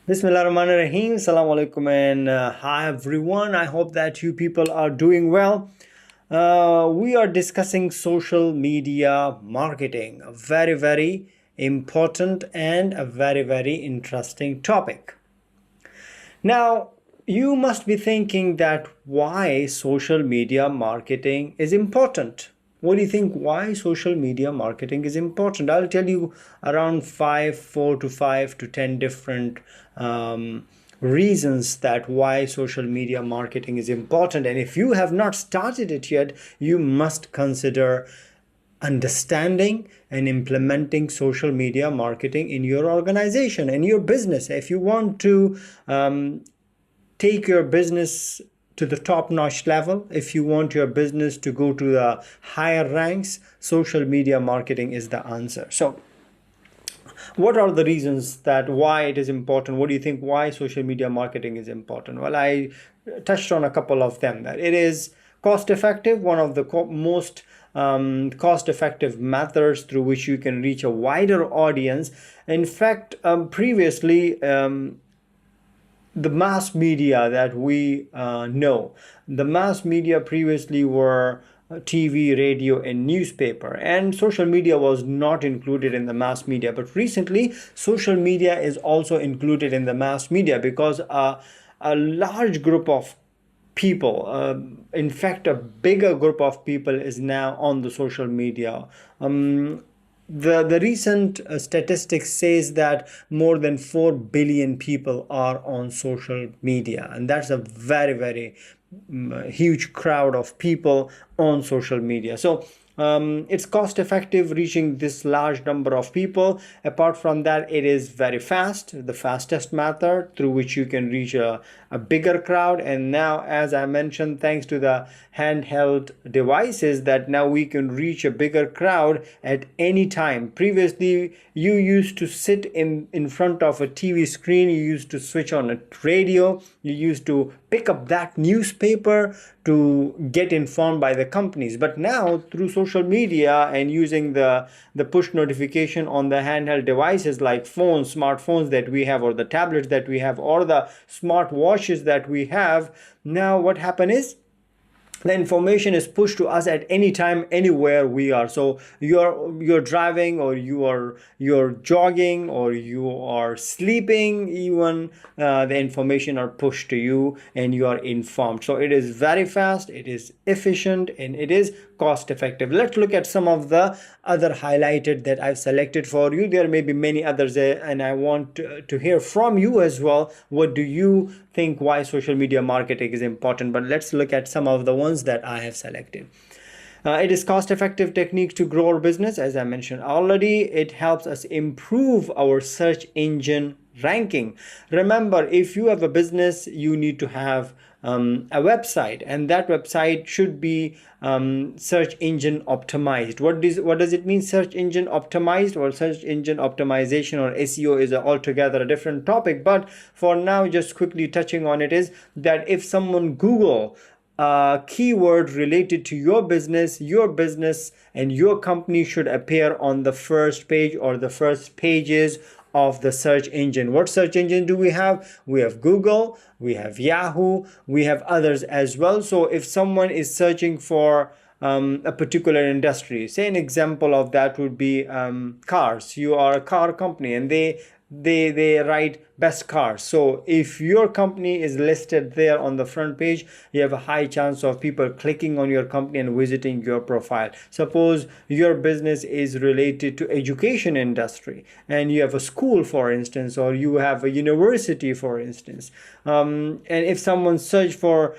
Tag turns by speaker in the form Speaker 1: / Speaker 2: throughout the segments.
Speaker 1: Bismillahirrahmanirrahim. Assalamu alaikum and hi everyone. I hope that you people are doing well. We are discussing social media marketing, a very important and a very interesting topic. Now, you must be thinking that why social media marketing is important. What do you think why social media marketing is important? I'll tell you around 4 to 5 to 10 different reasons that why social media marketing is important. And if you have not started it yet, you must consider understanding and implementing social media marketing in your organization and your business. If you want to take your business to the top-notch level, if you want your business to go to the higher ranks, social media marketing is the answer. So what are the reasons that why it is important? What do you think why social media marketing is important? Well, I touched on a couple of them. That it is cost effective, one of the most cost effective methods through which you can reach a wider audience. In fact, previously, the mass media that we know, the mass media previously were TV, radio, and newspaper, and social media was not included in the mass media. But recently, social media is also included in the mass media because a large group of people, in fact a bigger group of people, is now on the social media. The recent statistics says that more than 4 billion people are on social media, and that's a very huge crowd of people on social media. So it's cost effective reaching this large number of people. Apart from that, it is very fast, the fastest method through which you can reach a bigger crowd. And now, as I mentioned, thanks to the handheld devices, that now we can reach a bigger crowd at any time. Previously, you used to sit in front of a TV screen, you used to switch on a radio, you used to pick up that newspaper to get informed by the companies. But now through social media and using the push notification on the handheld devices like phones, smartphones that we have, or the tablets that we have, or the smart watches that we have, now what happen is the information is pushed to us at any time, anywhere we are. So you're driving, or you're jogging, or you are sleeping, even the information are pushed to you and you are informed. So it is very fast, it is efficient, and it is cost effective. Let's look at some of the other highlighted that I've selected for you. There may be many others, and I want to hear from you as well. What do you think why social media marketing is important? But let's look at some of the ones that I have selected. It is cost-effective technique to grow our business. As I mentioned already, it helps us improve our search engine ranking. Remember, if you have a business, you need to have a website, and that website should be search engine optimized. What does it mean, search engine optimized? Or search engine optimization, or SEO, is altogether a different topic. But for now, just quickly touching on it, is that if someone Google a keyword related to your business and your company should appear on the first page or the first pages of the search engine. What search engine do we have? We have Google, we have Yahoo, we have others as well. So if someone is searching for a particular industry, say an example of that would be cars. You are a car company, and they write best cars. So if your company is listed there on the front page, you have a high chance of people clicking on your company and visiting your profile. Suppose your business is related to education industry, and you have a school, for instance, or you have a university, for instance, and if someone search for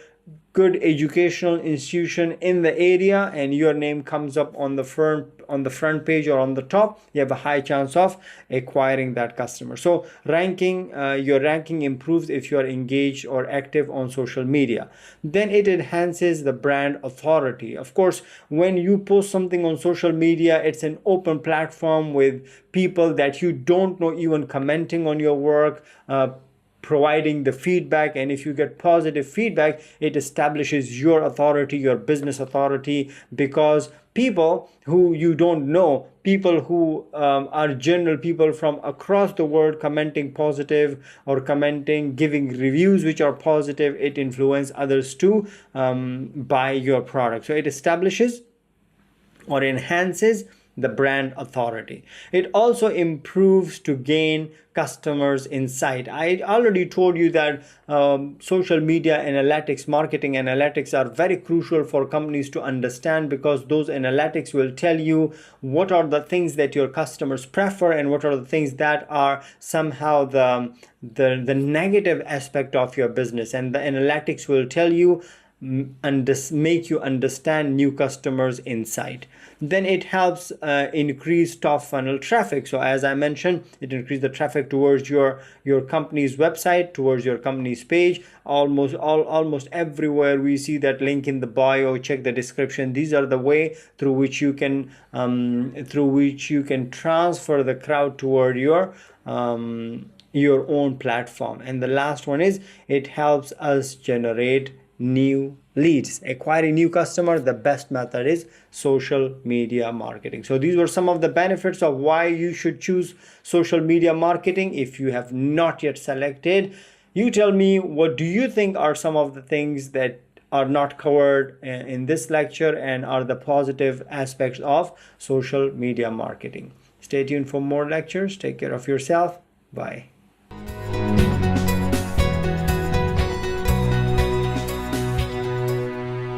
Speaker 1: good educational institution in the area and your name comes up on the front page or on the top, you have a high chance of acquiring that customer. So your ranking improves if you are engaged or active on social media. Then it enhances the brand authority. Of course, when you post something on social media, it's an open platform with people that you don't know even commenting on your work, providing the feedback. And if you get positive feedback, it establishes your authority, your business authority, because people who you don't know people who are general people from across the world commenting positive or commenting, giving reviews which are positive, it influences others to buy your product. So it establishes or enhances the brand authority. It also improves to gain customers insight. I already told you that social media analytics, marketing analytics are very crucial for companies to understand, because those analytics will tell you what are the things that your customers prefer and what are the things that are somehow the negative aspect of your business, and the analytics will tell you and make you understand new customers insight. Then it helps increase top funnel traffic. So as I mentioned, it increases the traffic towards your company's website, towards your company's page. Almost everywhere we see that link in the bio, check the description. These are the way through which you can transfer the crowd toward your own platform. And the last one is it helps us generate new leads. Acquiring new customer, the best method is social media marketing. So these were some of the benefits of why you should choose social media marketing. If you have not yet selected, you tell me, what do you think are some of the things that are not covered in this lecture and are the positive aspects of social media marketing. Stay tuned for more lectures. Take care of yourself. Bye.